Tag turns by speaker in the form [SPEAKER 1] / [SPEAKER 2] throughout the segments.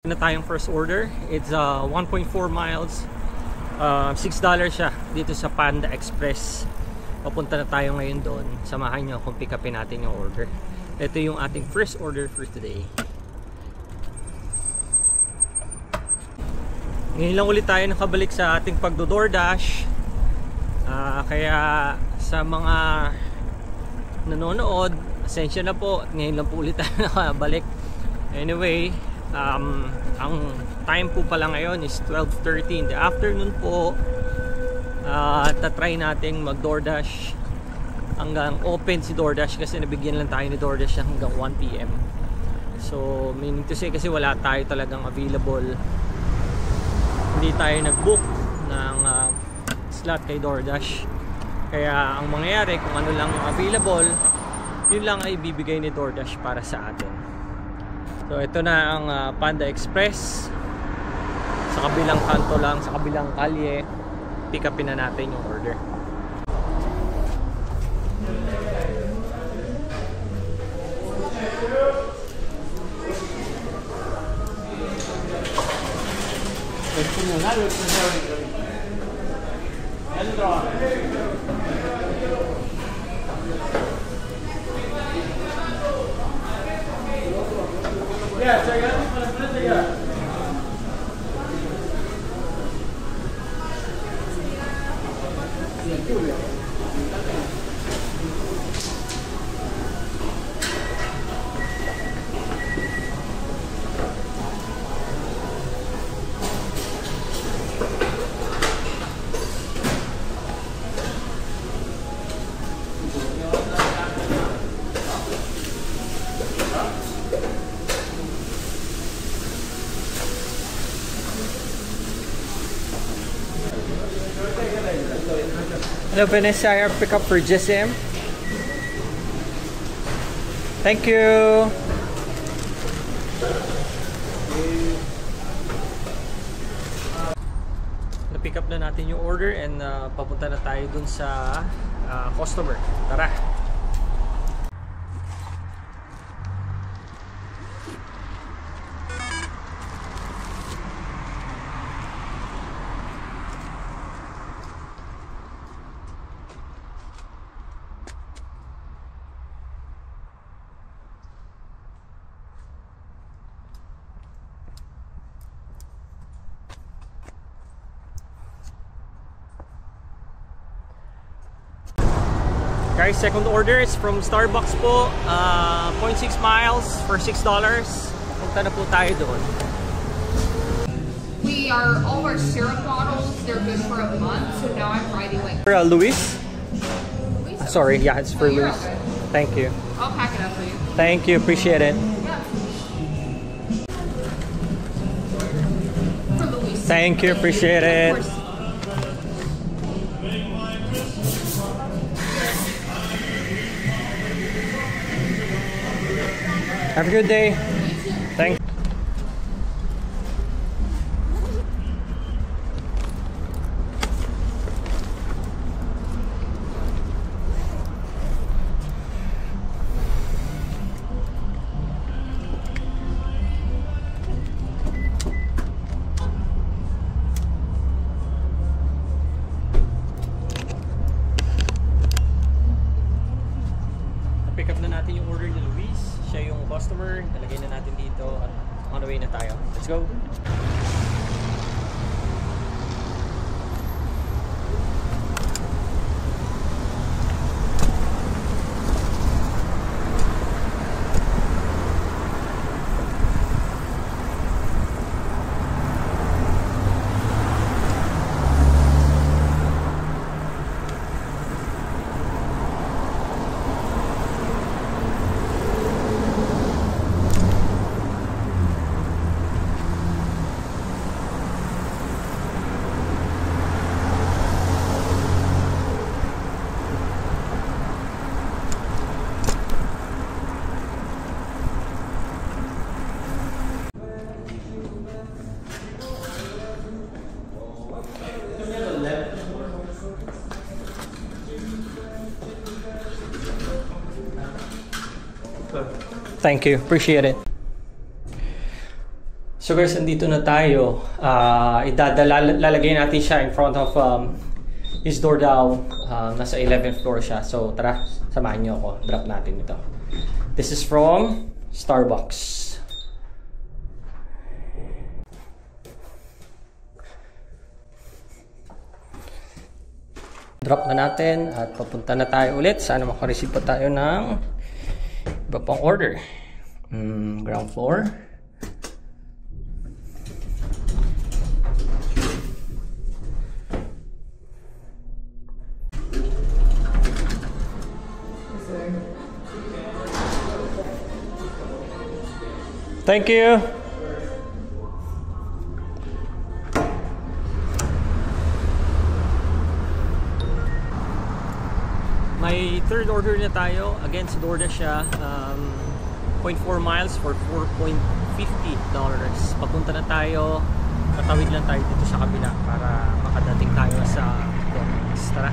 [SPEAKER 1] Na tayong first order. It's 1.4 miles. $6 siya dito sa Panda Express. Papunta na tayo ngayon doon. Samahan nyo kung pick upin natin yung order. Ito yung ating first order for today. Ngayon lang ulit tayo nakabalik sa ating pagdo-DoorDash. Kaya sa mga nanonood, asensya na po. Ngayon lang po ulit tayo nakabalik. Anyway, ang time po pala ngayon is 12:30 in the afternoon po. Tatry natin mag DoorDash hanggang open si DoorDash kasi nabigyan lang tayo ni DoorDash hanggang 1 PM. So meaning to say kasi wala tayo talagang available, hindi tayo nag-book ng slot kay DoorDash. Kaya ang mangyayari kung ano lang available, yun lang ay bibigay ni DoorDash para sa atin. So ito na ang Panda Express. Sa kabilang kanto lang, sa kabilang kalye, pick upin na natin yung order.
[SPEAKER 2] Yeah, check it out.
[SPEAKER 1] Hello Vanessa, I have pick up for GSM. Thank you. Na-pick up na natin yung order and papunta na tayo dun sa customer. Tara. Guys, second order is from Starbucks po. 0.6 miles for $6. Punta na po tayo doon.
[SPEAKER 3] All of our syrup bottles, they're good for a month, so now I'm writing like...
[SPEAKER 1] For Luis? Sorry, yeah, it's for
[SPEAKER 3] you're
[SPEAKER 1] Luis.
[SPEAKER 3] okay.
[SPEAKER 1] Thank you.
[SPEAKER 3] I'll pack it up for you.
[SPEAKER 1] Thank you, appreciate it.
[SPEAKER 3] Yeah. For Luis.
[SPEAKER 1] Thank you, appreciate it.
[SPEAKER 3] Of course.
[SPEAKER 1] Have a good day. Thank you. Pick up na natin yung order ni Luis. Siya yung customer. Nalagay na natin dito at on the way na tayo. Let's go! Thank you. Appreciate it. So guys, andito na tayo. Lalagay natin siya in front of his door daw. Nasa 11th floor siya. So tara, samahan niyo ako. Drop natin ito. This is from Starbucks. Drop na natin at papunta na tayo ulit. Sana makareceive pa tayo ng iba pang order. Ground floor. Thank you. May third order na tayo. Again, sa door na siya. 0.4 miles for $4.50. Papunta na tayo. Tatawid lang tayo dito sa kabila para makadating tayo sa McDonald's. Tara.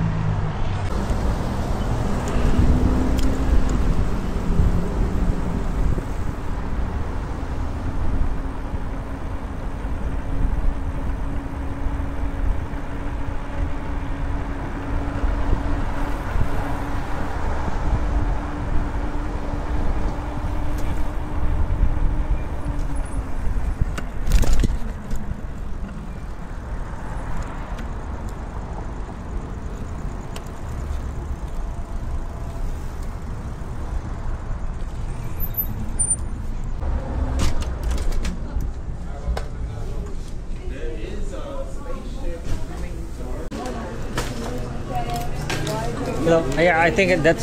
[SPEAKER 1] Hello. Yeah, I think that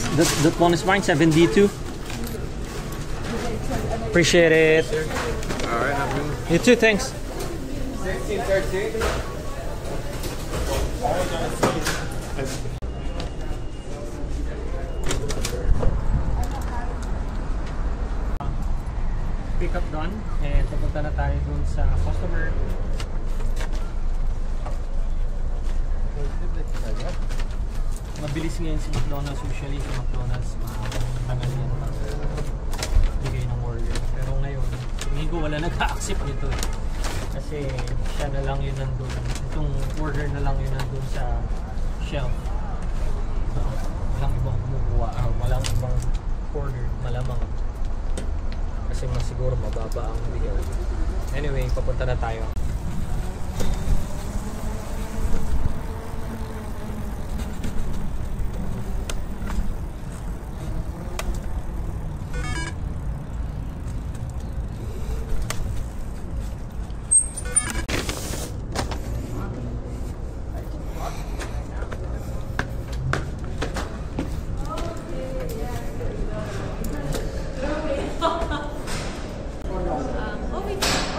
[SPEAKER 1] one is mine. 7D2. Appreciate it.
[SPEAKER 2] All right, have you?
[SPEAKER 1] You too. Thanks.
[SPEAKER 2] 1613.
[SPEAKER 1] Pick up done. And papunta na tayo dun sa customer. Mabilis ngayon si McDonald's. Usually si McDonald's matagal yan bigay ng order. Pero ngayon, hindi ko wala nag-accept nito eh. Kasi siya na lang yun nandun. Itong order na lang yun nandun sa shelf. Walang ibang kumukuha. Walang ibang order. Malamang. Kasi mas siguro mababa ang bigay. Anyway, papunta na tayo.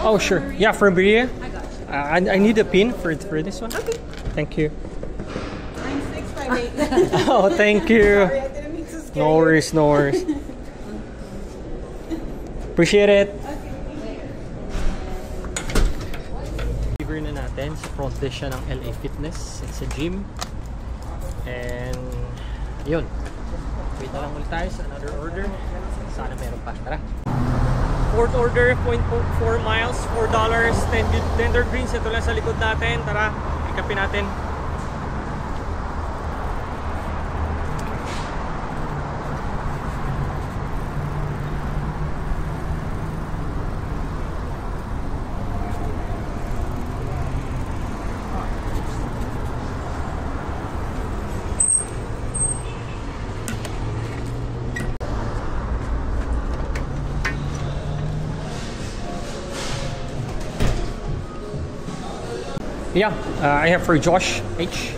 [SPEAKER 1] Oh, sure. Yeah, for Berea.
[SPEAKER 4] I got you.
[SPEAKER 1] I need a pin for this one.
[SPEAKER 4] Okay.
[SPEAKER 1] Thank you.
[SPEAKER 4] 9658.
[SPEAKER 1] Oh, thank you.
[SPEAKER 4] Sorry, I didn't mean to scare
[SPEAKER 1] No worries, no worries. Appreciate it. Deliver na natin. Sa front desk siya ng LA Fitness. It's a gym. And yun. Wait na lang ulit tayo sa another order. Sana meron pa. Tara. Fourth order, 0.4 miles, $4, tender greens. Ito lang sa likod natin. Tara, ikapin natin. Yeah, I have for Josh H.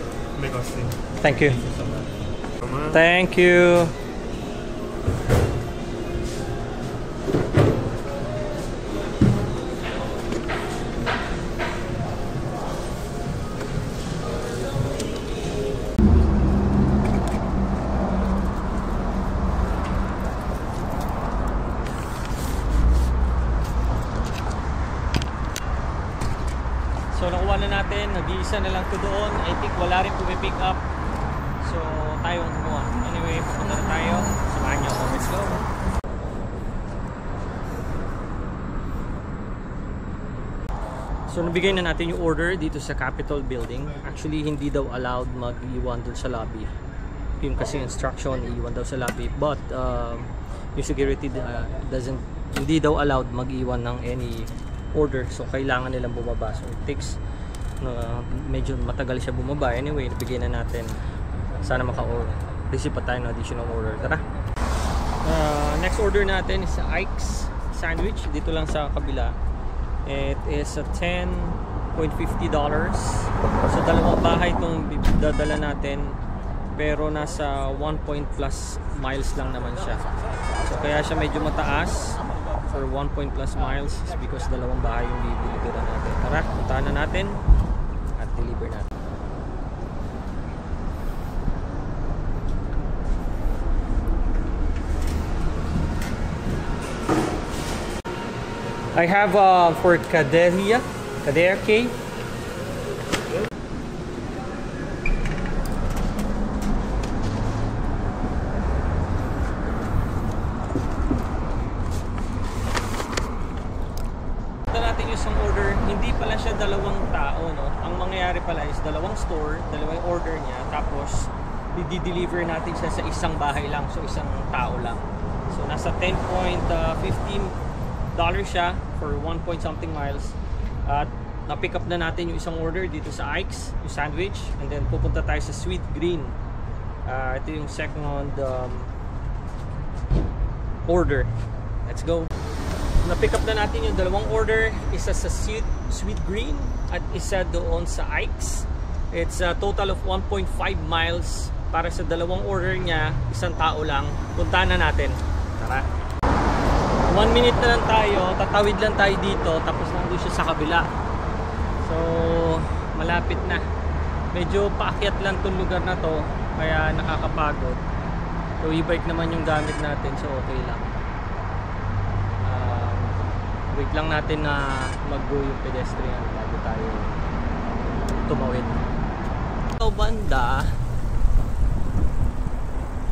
[SPEAKER 1] Thank you. Thank you. So nakuha na natin, nag-iisa na lang to doon. I think wala rin pumipick up. So tayo ang kumuha. Anyway, pupunta na tayo. Samahan niyo ako. Let's go. So nabigay na natin yung order dito sa Capitol Building. Actually hindi daw allowed mag-iwan dun sa lobby. Yung kasi instruction, iiwan daw sa lobby. But yung security hindi daw allowed mag-iwan ng any order. So kailangan nilang bumaba. So it takes medyo matagal siya bumaba. Anyway, nabigay na natin. Sana maka-receive pa tayo ng additional order. Tara! Next order natin is sa Ike's Sandwich. Dito lang sa kabila. It is a $10.50. So dalawang bahay itong dadala natin. Pero nasa 1+ miles lang naman siya. So kaya siya medyo mataas for 1+ miles is because dalawang bahay yung bibili natin. Tara, puntahan na natin at deliver natin. I have for Kadea K. Natin yung isang order, hindi pala siya dalawang tao, no? Ang mangyayari pala is dalawang store, dalawang order niya, tapos i-deliver natin siya sa isang bahay lang, so isang tao lang. So nasa $10.15 siya for 1 point something miles. At na-pick up na natin yung isang order dito sa Ike's, yung sandwich, and then pupunta tayo sa Sweet Green. Ito yung second order. Let's go. Na-pick up na natin yung dalawang order, isa sa Sweet Green at isa doon sa Ike's. It's a total of 1.5 miles para sa dalawang order niya, isang tao lang. Puntahan na natin. Tara. 1 minute na lang tayo, tatawid lang tayo dito, tapos nandun siya sa kabila. So malapit na. Medyo paakyat lang itong lugar na to, kaya nakakapagod. So e-bike naman yung gamit natin, so okay lang. Wait lang natin na mag-go yung pedestrian bago tayo tumawid. Ito banda,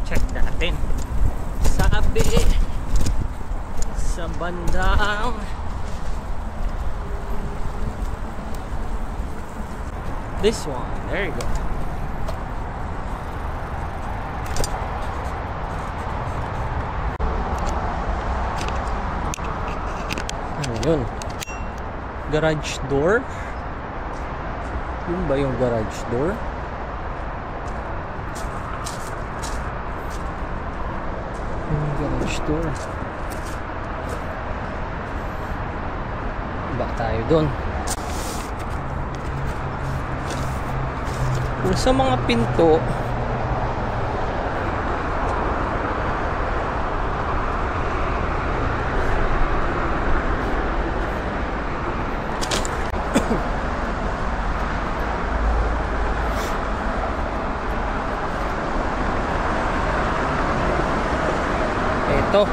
[SPEAKER 1] check natin. Sabi sa bandang this one, there you go. Yun, garage door. Yun ba yung garage door? Yung garage door. Ba tayo doon? Kung sa mga pinto, ito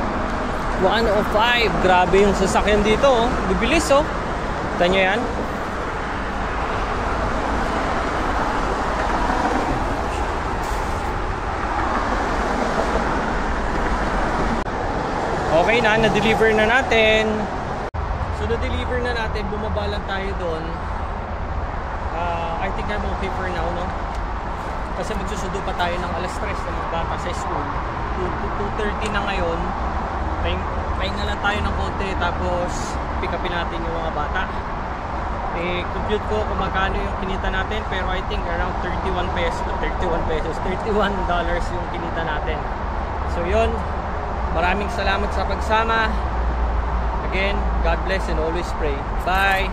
[SPEAKER 1] 105. Grabe yung sasakyan dito, oh. Bibilis, oh. Kita nyo yan? Okay na, na-deliver na natin. So na-deliver na natin, bumaba lang tayo doon. I think I'm okay for now, no? Kasi magsusundo pa tayo ng alas 3 ng mga bata sa school. 2:30 na ngayon. Pahinga lang tayo ng konti, tapos pick upin natin yung mga bata. Compute ko kung magkano yung kinita natin, pero I think around $31 yung kinita natin. So yun, maraming salamat sa pagsama. Again, God bless and always pray. Bye!